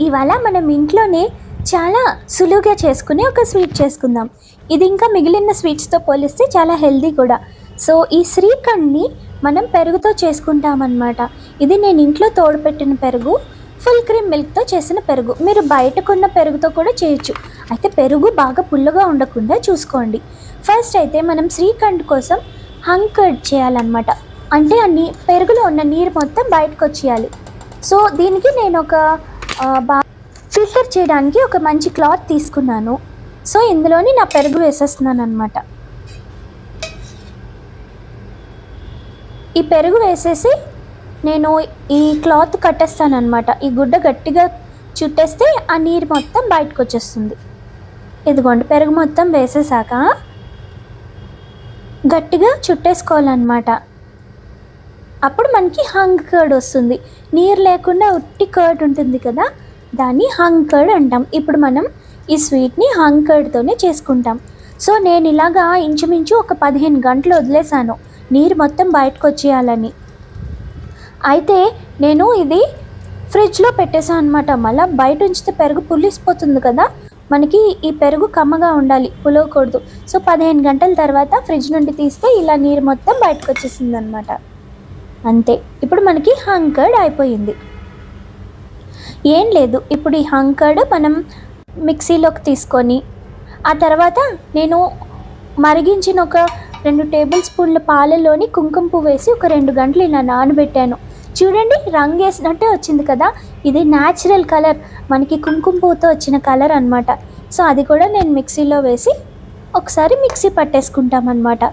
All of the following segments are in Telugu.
ఇవాళ మనం ఇంట్లోనే చాలా సులువుగా చేసుకునే ఒక స్వీట్ చేసుకుందాం. ఇది ఇంకా మిగిలిన స్వీట్స్తో పోలిస్తే చాలా హెల్దీ కూడా. సో ఈ శ్రీఖండ్ని మనం పెరుగుతో చేసుకుంటామన్నమాట. ఇది నేను ఇంట్లో తోడుపెట్టిన పెరుగు, ఫుల్ క్రీమ్ మిల్క్తో చేసిన పెరుగు. మీరు బయట కొన్న పెరుగుతో కూడా చేయొచ్చు. అయితే పెరుగు బాగా పుల్లగా ఉండకుండా చూసుకోండి. ఫస్ట్ అయితే మనం శ్రీఖండ్ కోసం హంకర్డ్ చేయాలన్నమాట. అంటే పెరుగులో ఉన్న నీరు మొత్తం బయటకు వచ్చేయాలి. సో దీనికి నేను ఒక ఫిల్టర్ చేయడానికి ఒక మంచి క్లాత్ తీసుకున్నాను. సో ఇందులోని నా పెరుగు వేసేస్తున్నాను అనమాట. ఈ పెరుగు వేసేసి నేను ఈ క్లాత్ కట్టేస్తాను అనమాట. ఈ గుడ్డ గట్టిగా చుట్టేస్తే ఆ నీరు మొత్తం బయటకు వచ్చేస్తుంది. ఇదిగోండి, పెరుగు మొత్తం వేసేసాక గట్టిగా చుట్టేసుకోవాలన్నమాట. అప్పుడు మనకి హంగ్ కర్డ్ వస్తుంది. నీరు లేకుండా ఉట్టి కర్డ్ ఉంటుంది కదా, దాన్ని హంగ్ కర్డ్ అంటాం. ఇప్పుడు మనం ఈ స్వీట్ని హంగ్ కర్డ్తోనే చేసుకుంటాం. సో నేను ఇలాగా ఇంచుమించు ఒక 15 గంటలు వదిలేసాను నీరు మొత్తం బయటకు వచ్చేయాలని. అయితే నేను ఇది ఫ్రిడ్జ్లో పెట్టేసాను అనమాట. మళ్ళీ బయట ఉంచితే పెరుగు పులిసిపోతుంది కదా, మనకి ఈ పెరుగు కమ్మగా ఉండాలి, పులవకూడదు. సో 15 గంటల తర్వాత ఫ్రిడ్జ్ నుండి తీస్తే ఇలా నీరు మొత్తం బయటకు వచ్చేసింది అనమాట. అంతే, ఇప్పుడు మనకి హంగ్ కర్డ్ అయిపోయింది. ఏం లేదు, ఇప్పుడు ఈ హంగ్ కర్డ్ మనం మిక్సీలోకి తీసుకొని ఆ తర్వాత నేను మరిగించిన ఒక 2 టేబుల్ స్పూన్ల పాలలోని కుంకుమ పువ్వు వేసి ఒక 2 గంటలు ఇలా నానబెట్టాను. చూడండి, రంగు వేసినట్టే వచ్చింది కదా. ఇది న్యాచురల్ కలర్, మనకి కుంకుమ పువ్వుతో వచ్చిన కలర్ అనమాట. సో అది కూడా నేను మిక్సీలో వేసి ఒకసారి మిక్సీ పట్టేసుకుంటామన్నమాట,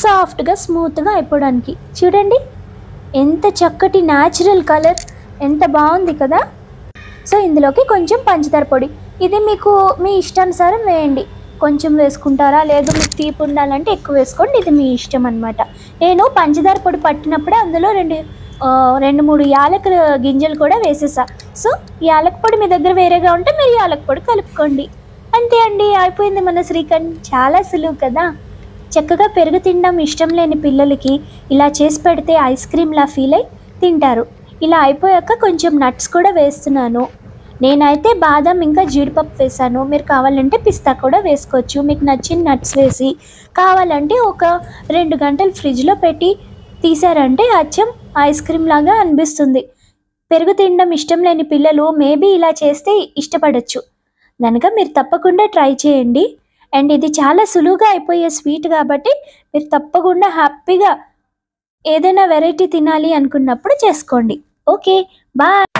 సాఫ్ట్గా స్మూత్గా అయిపోవడానికి. చూడండి ఎంత చక్కటి న్యాచురల్ కలర్, ఎంత బాగుంది కదా. సో ఇందులోకి కొంచెం పంచదార పొడి, ఇది మీకు మీ ఇష్టానుసారం వేయండి. కొంచెం వేసుకుంటారా, లేదు మీకు తీపి ఉండాలంటే ఎక్కువ వేసుకోండి, ఇది మీ ఇష్టం అనమాట. నేను పంచదార పొడి పట్టినప్పుడే అందులో 2-3 యాలకుల గింజలు కూడా వేసేసా. సో యాలక పొడి మీ దగ్గర వేరేగా ఉంటే మీరు యాలక పొడి కలుపుకోండి. అంతే అండి, అయిపోయింది మన శ్రీఖండ్. చాలా సులువు కదా. చక్కగా పెరుగు తినడం ఇష్టం లేని పిల్లలకి ఇలా చేసి పెడితే ఐస్ క్రీమ్లా ఫీల్ అయి తింటారు. ఇలా అయిపోయాక కొంచెం నట్స్ కూడా వేస్తున్నాను. నేనైతే బాదం ఇంకా జీడిపప్పు వేసాను. మీరు కావాలంటే పిస్తా కూడా వేసుకోవచ్చు, మీకు నచ్చిన నట్స్ వేసి. కావాలంటే ఒక 2 గంటలు ఫ్రిడ్జ్లో పెట్టి తీసారంటే అచ్చం ఐస్ క్రీమ్ లాగా అనిపిస్తుంది. పెరుగు తినడం ఇష్టం లేని పిల్లలు మేబీ ఇలా చేస్తే ఇష్టపడచ్చు. కనుక మీరు తప్పకుండా ట్రై చేయండి. అండ్ ఇది చాలా సులువుగా అయిపోయే స్వీట్ కాబట్టి మీరు తప్పకుండా హ్యాపీగా ఏదైనా వెరైటీ తినాలి అనుకున్నప్పుడు చేసుకోండి. Okay, bye.